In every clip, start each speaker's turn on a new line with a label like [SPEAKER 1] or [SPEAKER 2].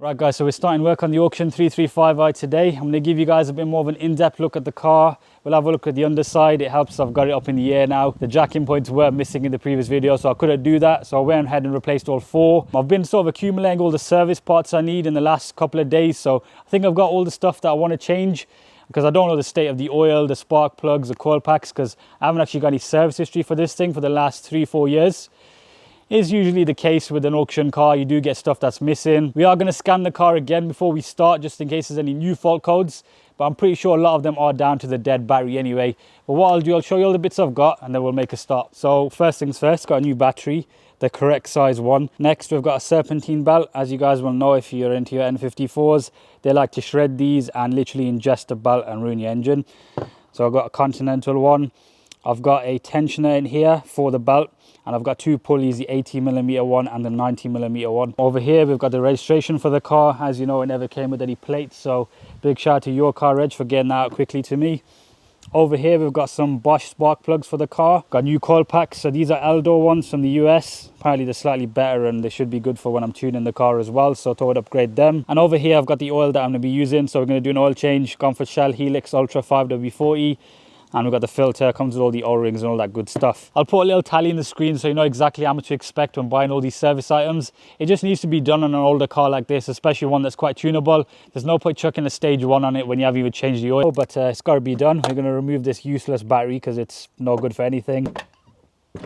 [SPEAKER 1] Right guys, so we're starting work on the Auction 335i today. I'm going to give you guys a bit more of an in-depth look at the car. We'll have a look at the underside. It helps I've got it up in the air now. The jacking points were missing in the previous video, so I couldn't do that. So I went ahead and replaced all four. I've been sort of accumulating all the service parts I need in the last couple of days. So I think I've got all the stuff that I want to change, because I don't know the state of the oil, the spark plugs, the coil packs, because I haven't actually got any service history for this thing for the last 3-4 years. Is usually the case with an auction car. You do get stuff that's missing. We are going to scan the car again before we start, just in case there's any new fault codes, but I'm pretty sure a lot of them are down to the dead battery anyway. But what I'll do, I'll show you all the bits I've got and then we'll make a start. So first things first, got a new battery, the correct size one. Next, we've got a serpentine belt. As you guys will know, if you're into your N54s, they like to shred these and literally ingest the belt and ruin your engine. So I've got a Continental one. I've got a tensioner in here for the belt, and I've got two pulleys, the 80mm one and the 90mm one. Over here we've got the registration for the car. As you know, it never came with any plates, so big shout out to Your Car Reg for getting that out quickly to me. Over here we've got some Bosch spark plugs for the car. Got new coil packs, so these are Eldor ones from the US. Apparently they're slightly better and they should be good for when I'm tuning the car as well, so I thought I'd upgrade them. And over here I've got the oil that I'm going to be using, so we're going to do an oil change. Gone for Shell Helix Ultra 5W40. And we've got the filter, comes with all the O-rings and all that good stuff. I'll put a little tally in the screen so you know exactly how much to expect when buying all these service items. It just needs to be done on an older car like this, especially one that's quite tunable. There's no point chucking a stage one on it when you haven't even changed the oil, but it's got to be done. We're going to remove this useless battery because it's no good for anything.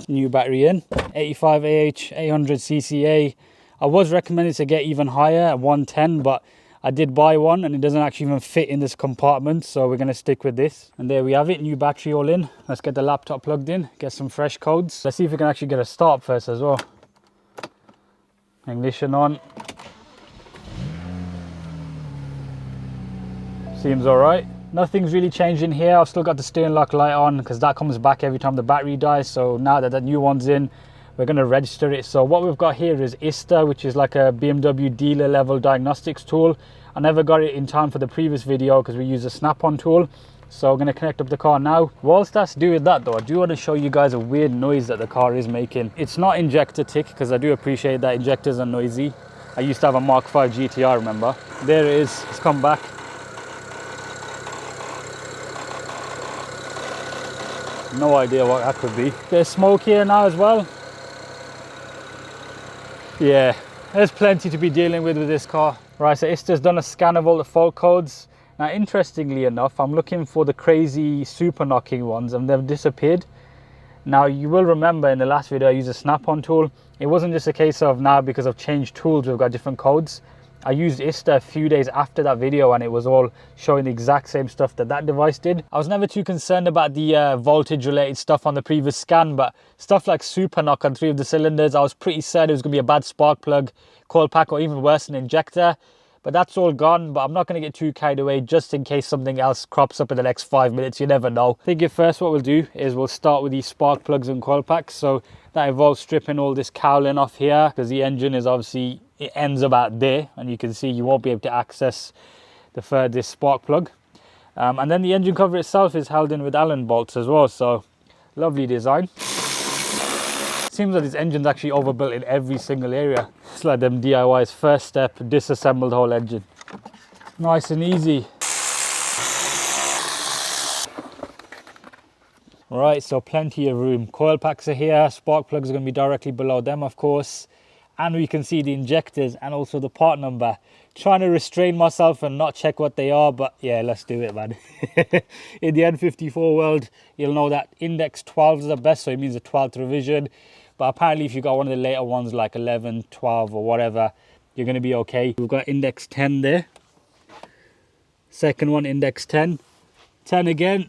[SPEAKER 1] New battery in, 85AH, 800cca. I was recommended to get even higher at 110, but I did buy one and it doesn't actually even fit in this compartment, so we're going to stick with this. And there we have it, new battery all in. Let's get the laptop plugged in, get some fresh codes. Let's see if we can actually get a start first as well. Ignition on. Seems all right. Nothing's really changed in here. I've still got the steering lock light on because that comes back every time the battery dies. So now that the new one's in, we're going to register it. So what we've got here is ISTA, which is like a BMW dealer level diagnostics tool. I never got it in time for the previous video because we use a snap-on tool. So I'm going to connect up the car now. Whilst that's doing that though, I do want to show you guys a weird noise that the car is making. It's not injector tick, because I do appreciate that injectors are noisy. I used to have a Mark 5 GTR, remember? There it is, it's come back. No idea what that could be. There's smoke here now as well. Yeah, there's plenty to be dealing with this car. Right, so it's just done a scan of all the fault codes. Now, interestingly enough, I'm looking for the crazy super knocking ones and they've disappeared. Now, you will remember in the last video I used a snap-on tool. It wasn't just a case of now because I've changed tools, we've got different codes. I used ISTA a few days after that video and it was all showing the exact same stuff that that device did. I was never too concerned about the voltage related stuff on the previous scan, but stuff like super knock on 3 of the cylinders, I was pretty certain it was going to be a bad spark plug, coil pack, or even worse, an injector. But that's all gone, but I'm not going to get too carried away just in case something else crops up in the next 5 minutes. You never know. I think at first what we'll do is we'll start with these spark plugs and coil packs. So that involves stripping all this cowling off here, because the engine is obviously, it ends about there, and you can see you won't be able to access the furthest spark plug. And then the engine cover itself is held in with Allen bolts as well, so lovely design. Seems like this engine's actually overbuilt in every single area. It's like them DIYs, first step, disassemble the whole engine. Nice and easy. Right, so plenty of room. Coil packs are here, spark plugs are going to be directly below them, of course. And we can see the injectors and also the part number. Trying to restrain myself and not check what they are, but yeah, let's do it, man. In the N54 world, you'll know that index 12 is the best, so it means the 12th revision. But apparently if you got one of the later ones like 11, 12 or whatever, you're going to be okay. We've got index 10 there. Second one, index 10. 10 again.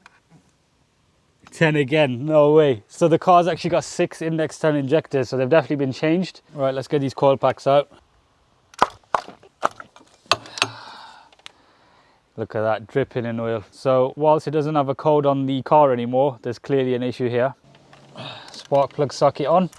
[SPEAKER 1] 10 again, no way. So the car's actually got 6 index 10 injectors, so they've definitely been changed. All right, let's get these coil packs out. Look at that, dripping in oil. So whilst it doesn't have a code on the car anymore, there's clearly an issue here. Spark plug socket on.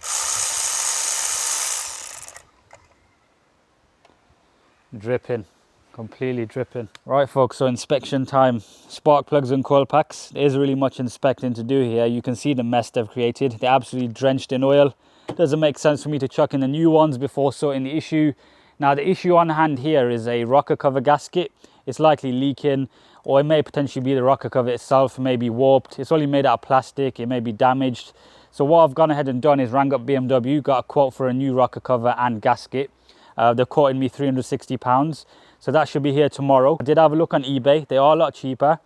[SPEAKER 1] Dripping. Completely dripping. Right folks, so inspection time. Spark plugs and coil packs. There isn't really much inspecting to do here. You can see the mess they've created. They're absolutely drenched in oil. Doesn't make sense for me to chuck in the new ones before sorting the issue. Now the issue on hand here is a rocker cover gasket. It's likely leaking, or it may potentially be the rocker cover itself. It may be warped. It's only made out of plastic. It may be damaged. So what I've gone ahead and done is rang up BMW, got a quote for a new rocker cover and gasket. They're quoting me £360. So that should be here tomorrow. I did have a look on eBay. They are a lot cheaper,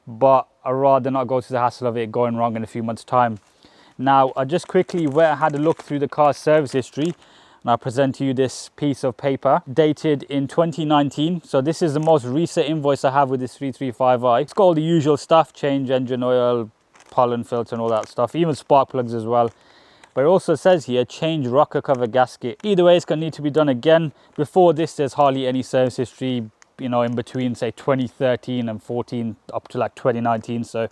[SPEAKER 1] but I'd rather not go through the hassle of it going wrong in a few months' time. Now, I just quickly had a look through the car's service history, and I present to you this piece of paper dated in 2019. So this is the most recent invoice I have with this 335i. It's got all the usual stuff: change engine oil, pollen filter and all that stuff, even spark plugs as well. But it also says here, change rocker cover gasket. Either way, it's going to need to be done again. Before this, there's hardly any service history, you know, in between, say, 2013 and 14 up to like 2019. So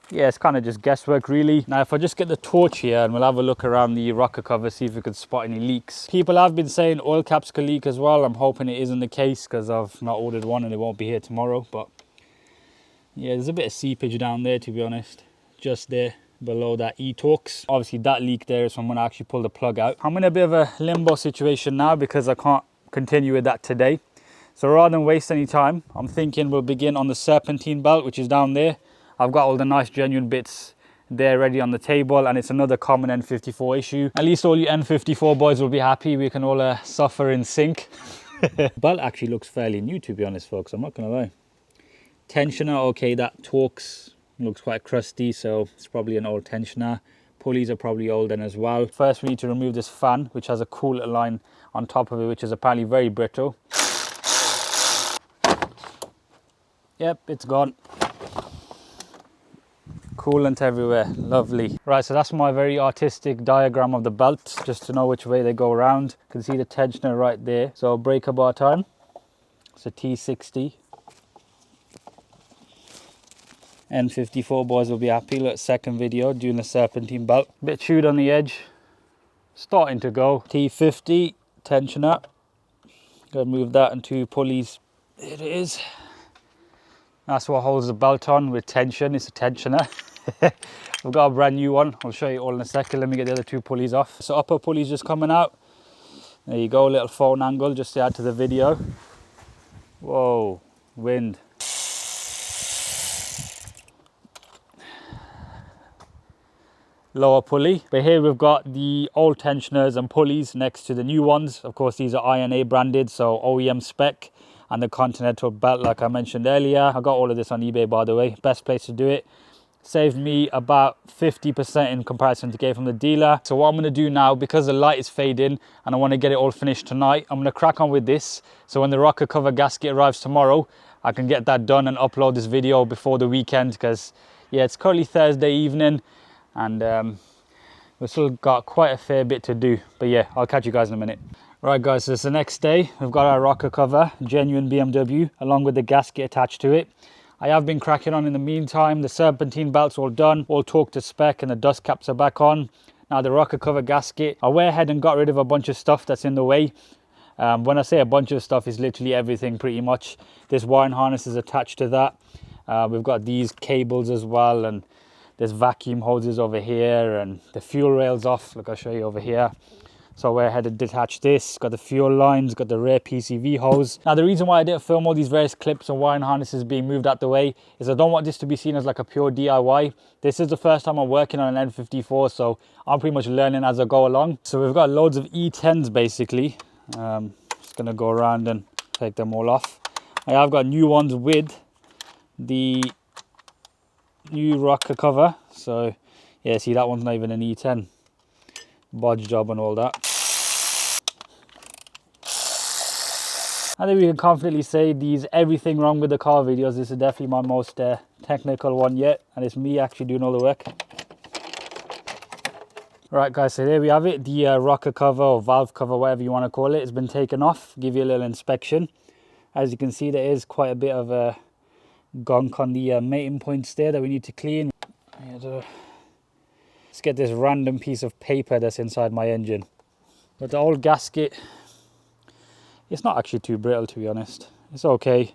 [SPEAKER 1] yeah, it's kind of just guesswork really. Now, if I just get the torch here and we'll have a look around the rocker cover, see if we could spot any leaks. People have been saying oil caps could leak as well. I'm hoping it isn't the case because I've not ordered one and it won't be here tomorrow. But yeah, there's a bit of seepage down there, to be honest, just there below that e-torx. Obviously that leak there is from when I actually pulled the plug out. I'm in a bit of a limbo situation now because I can't continue with that today. So rather than waste any time, I'm thinking we'll begin on the serpentine belt, which is down there. I've got all the nice genuine bits there ready on the table, and it's another common N54 issue. At least all you N54 boys will be happy. We can all suffer in sync. Belt actually looks fairly new, to be honest, folks. I'm not gonna lie. Tensioner, okay, that Torx looks quite crusty, so it's probably an old tensioner. Pulleys are probably old then as well. First, we need to remove this fan, which has a coolant line on top of it, which is apparently very brittle. Yep, it's gone. Coolant everywhere, lovely. Right, so that's my very artistic diagram of the belt, just to know which way they go around. You can see the tensioner right there. So breaker bar time, it's a T60. N54 boys will be happy. Look, second video doing the serpentine belt. Bit chewed on the edge, starting to go. T50 tensioner, gotta move that and two pulleys. There it is. That's what holds the belt on with tension. It's a tensioner. We've got a brand new one. I'll show you all in a second. Let me get the other two pulleys off. So upper pulley's just coming out. There you go, little phone angle just to add to the video. Whoa, wind. Lower pulley. But here we've got the old tensioners and pulleys next to the new ones. Of course, these are INA branded, so OEM spec. And the Continental belt, like I mentioned earlier. I got all of this on eBay, by the way. Best place to do it. Saved me about 50% in comparison to getting from the dealer. So what I'm going to do now, because the light is fading and I want to get it all finished tonight, I'm going to crack on with this. So when the rocker cover gasket arrives tomorrow, I can get that done and upload this video before the weekend. Because yeah, it's currently Thursday evening and we've still got quite a fair bit to do. But yeah, I'll catch you guys in a minute. Right guys, so it's the next day. We've got our rocker cover, genuine BMW, along with the gasket attached to it. I have been cracking on in the meantime. The serpentine belt's all done, all torqued to spec, and the dust caps are back on. Now the rocker cover gasket, I went ahead and got rid of a bunch of stuff that's in the way. When I say a bunch of stuff, it's literally everything pretty much. This wiring harness is attached to that. We've got these cables as well, and there's vacuum hoses over here, and the fuel rails off, like I'll show you over here. So I went ahead and detached this, got the fuel lines, got the rear PCV hose. Now the reason why I didn't film all these various clips and wiring harnesses being moved out the way is I don't want this to be seen as like a pure DIY. This is the first time I'm working on an N54, so I'm pretty much learning as I go along. So we've got loads of E10s basically. Just gonna go around and take them all off. I have got new ones with the new rocker cover. So yeah, see, that one's not even an E10. Bodge job and all that. I think we can confidently say these everything wrong with the car videos. This is definitely my most technical one yet, and it's me actually doing all the work. Right guys, so there we have it. The rocker cover or valve cover, whatever you want to call it, has been taken off. Give you a little inspection. As you can see, there is quite a bit of a gunk on the mating points there that we need to clean. Let's get this random piece of paper that's inside my engine. But the old gasket, it's not actually too brittle, to be honest. It's okay.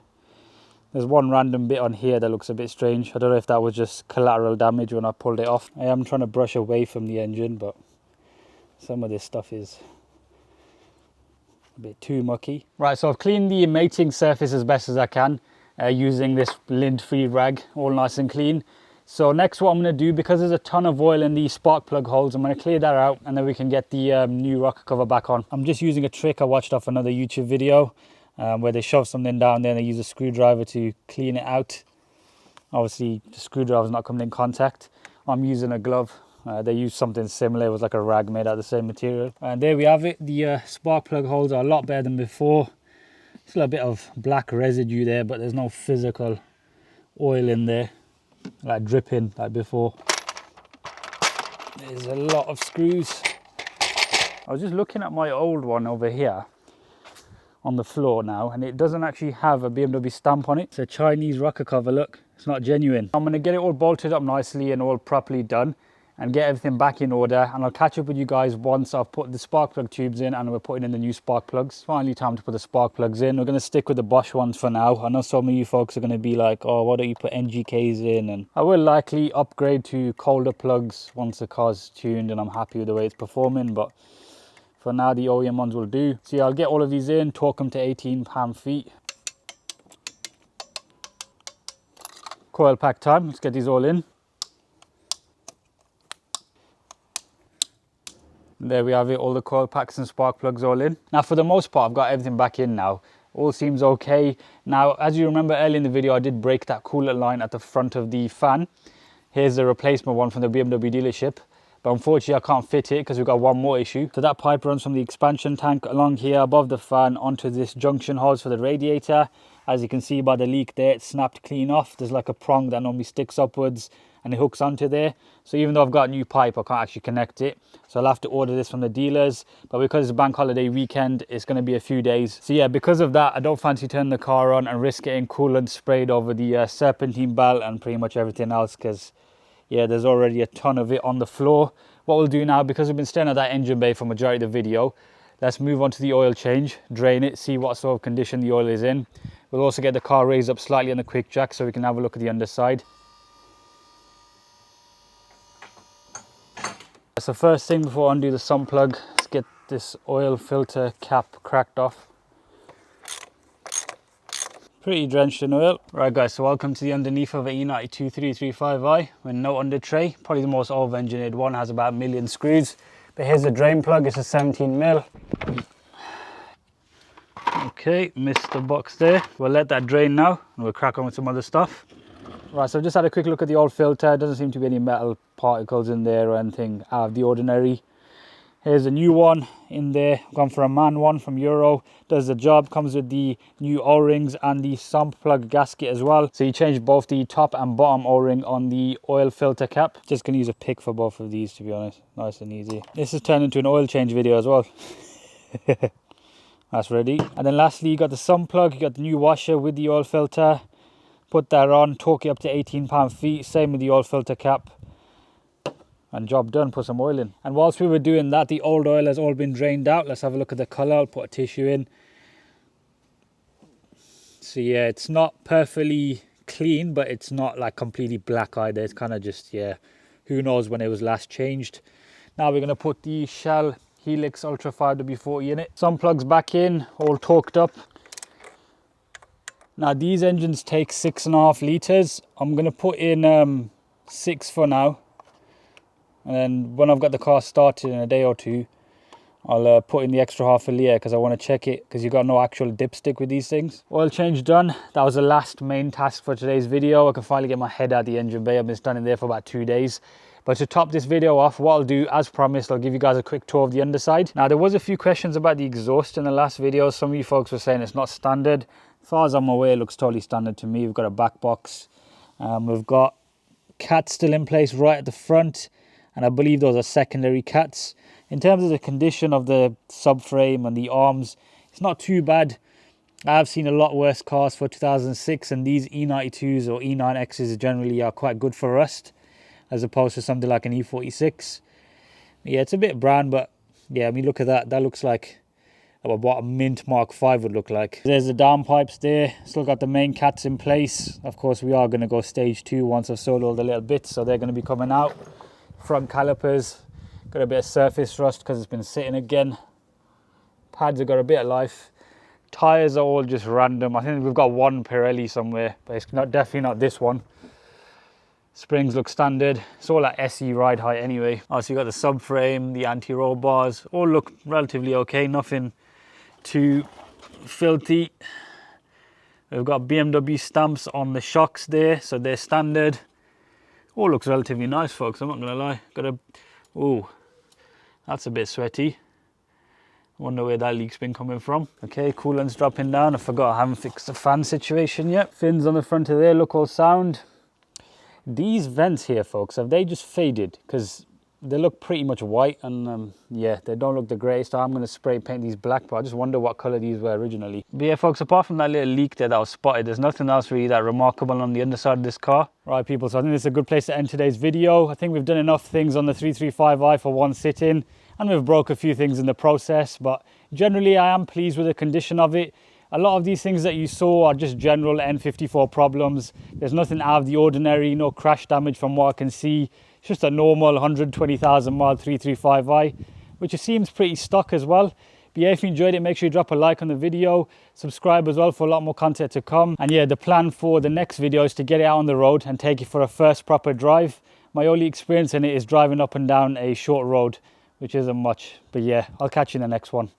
[SPEAKER 1] There's one random bit on here that looks a bit strange. I don't know if that was just collateral damage when I pulled it off. I am trying to brush away from the engine, but some of this stuff is a bit too mucky. Right, so I've cleaned the mating surface as best as I can using this lint-free rag, all nice and clean. So next what I'm going to do, because there's a ton of oil in the spark plug holes, I'm going to clear that out and then we can get the new rocker cover back on. I'm just using a trick I watched off another YouTube video where they shove something down there and they use a screwdriver to clean it out. Obviously the screwdriver's not coming in contact. I'm using a glove. They used something similar. It was like a rag made out of the same material. And there we have it. The spark plug holes are a lot better than before. Still a bit of black residue there, but there's no physical oil in there, like dripping like before. There's a lot of screws. I was just looking at my old one over here on the floor now, and it doesn't actually have a BMW stamp on it. It's a Chinese rocker cover, look. It's not genuine. I'm going to get it all bolted up nicely and all properly done and get everything back in order, and I'll catch up with you guys once I've put the spark plug tubes in and we're putting in the new spark plugs. Finally time to put the spark plugs in. We're going to stick with the Bosch ones for now. I know some of you folks are going to be like, oh, why don't you put NGKs in? And I will likely upgrade to colder plugs once the car's tuned and I'm happy with the way it's performing, but for now the OEM ones will do. So yeah, I'll get all of these in, torque them to 18 pound-feet. Coil pack time, let's get these all in. There we have it, all the coil packs and spark plugs all in. Now for the most part, I've got everything back in now. All seems okay. Now, as you remember earlier in the video, I did break that coolant line at the front of the fan. Here's the replacement one from the BMW dealership. But unfortunately, I can't fit it because we've got one more issue. So that pipe runs from the expansion tank along here above the fan onto this junction hose for the radiator. As you can see by the leak there, it's snapped clean off. There's like a prong that normally sticks upwards and it hooks onto there. So even though I've got a new pipe, I can't actually connect it. So I'll have to order this from the dealers. But because it's a bank holiday weekend, it's going to be a few days. So yeah, because of that, I don't fancy turning the car on and risk getting coolant sprayed over the serpentine belt and pretty much everything else, because yeah, there's already a ton of it on the floor. What we'll do now, because we've been staring at that engine bay for majority of the video, let's move on to the oil change, drain it, see what sort of condition the oil is in. We'll also get the car raised up slightly on the quick jack so we can have a look at the underside. So first thing before I undo the sump plug, let's get this oil filter cap cracked off. Pretty drenched in oil. Right guys, so welcome to the underneath of an E92 335i with no under tray. Probably the most over-engineered one, has about 1 million screws. But here's the drain plug, it's a 17mm. Okay, missed the box there. We'll let that drain now and we'll crack on with some other stuff. Right, so I've just had a quick look at the old filter. Doesn't seem to be any metal particles in there or anything out of the ordinary. Here's a new one in there. Gone for a MAN one from Euro. Does the job. Comes with the new O-rings and the sump plug gasket as well. So you change both the top and bottom O-ring on the oil filter cap. Just gonna use a pick for both of these, to be honest. Nice and easy. This has turned into an oil change video as well. That's ready. And then lastly, you got the sump plug. You got the new washer with the oil filter. Put that on, torque it up to 18 pound-feet. Same with the oil filter cap. And job done, put some oil in. And whilst we were doing that, the old oil has all been drained out. Let's have a look at the colour. I'll put a tissue in. So yeah, it's not perfectly clean, but it's not like completely black either. It's kind of just, yeah, who knows when it was last changed. Now we're going to put the Shell Helix Ultra 5W40 in it. Some plugs back in, all torqued up. Now these engines take 6.5 litres. I'm going to put in 6 for now. And then when I've got the car started in a day or two, I'll put in the extra half a litre because I want to check it, because you've got no actual dipstick with these things. Oil change done. That was the last main task for today's video. I can finally get my head out of the engine bay. I've been standing there for about 2 days. But to top this video off, what I'll do, as promised, I'll give you guys a quick tour of the underside. Now there was a few questions about the exhaust in the last video. Some of you folks were saying it's not standard. As far as I'm aware, it looks totally standard to me. We've got a back box. We've got cats still in place right at the front. And I believe those are secondary cats. In terms of the condition of the subframe and the arms, it's not too bad. I've seen a lot worse cars for 2006, and these E92s or E9Xs generally are quite good for rust, as opposed to something like an E46. Yeah, it's a bit brown, but yeah, I mean, look at that. That looks like what a Mint Mark V would look like. There's the downpipes there. Still got the main cats in place. Of course, we are going to go stage 2 once I've sold all the little bits, so they're going to be coming out. Front calipers, got a bit of surface rust because it's been sitting again. Pads have got a bit of life. Tyres are all just random. I think we've got one Pirelli somewhere, but it's definitely not this one. Springs look standard. It's all at SE ride height anyway. Oh, so you got the subframe, the anti-roll bars, all look relatively okay. Nothing too filthy. We've got BMW stamps on the shocks there, so they're standard. All looks relatively nice, folks. I'm not gonna lie. Oh, that's a bit sweaty. Wonder where that leak's been coming from. Okay, coolant's dropping down. I forgot I haven't fixed the fan situation yet. Fins on the front of there look all sound. These vents here, folks, have they just faded? Because they look pretty much white, and yeah, they don't look the greatest. I'm going to spray paint these black, but I just wonder what color these were originally. But yeah, folks, apart from that little leak there that was spotted, there's nothing else really that remarkable on the underside of this car. Right, people, so I think this is a good place to end today's video. I think we've done enough things on the 335i for one sit-in, and we've broke a few things in the process, but generally I am pleased with the condition of it. A lot of these things that you saw are just general N54 problems. There's nothing out of the ordinary, no crash damage from what I can see. It's just a normal 120,000 mile 335i, which seems pretty stock as well. But yeah, if you enjoyed it, make sure you drop a like on the video, subscribe as well for a lot more content to come. And yeah, the plan for the next video is to get it out on the road and take it for a first proper drive. My only experience in it is driving up and down a short road, which isn't much. But yeah, I'll catch you in the next one.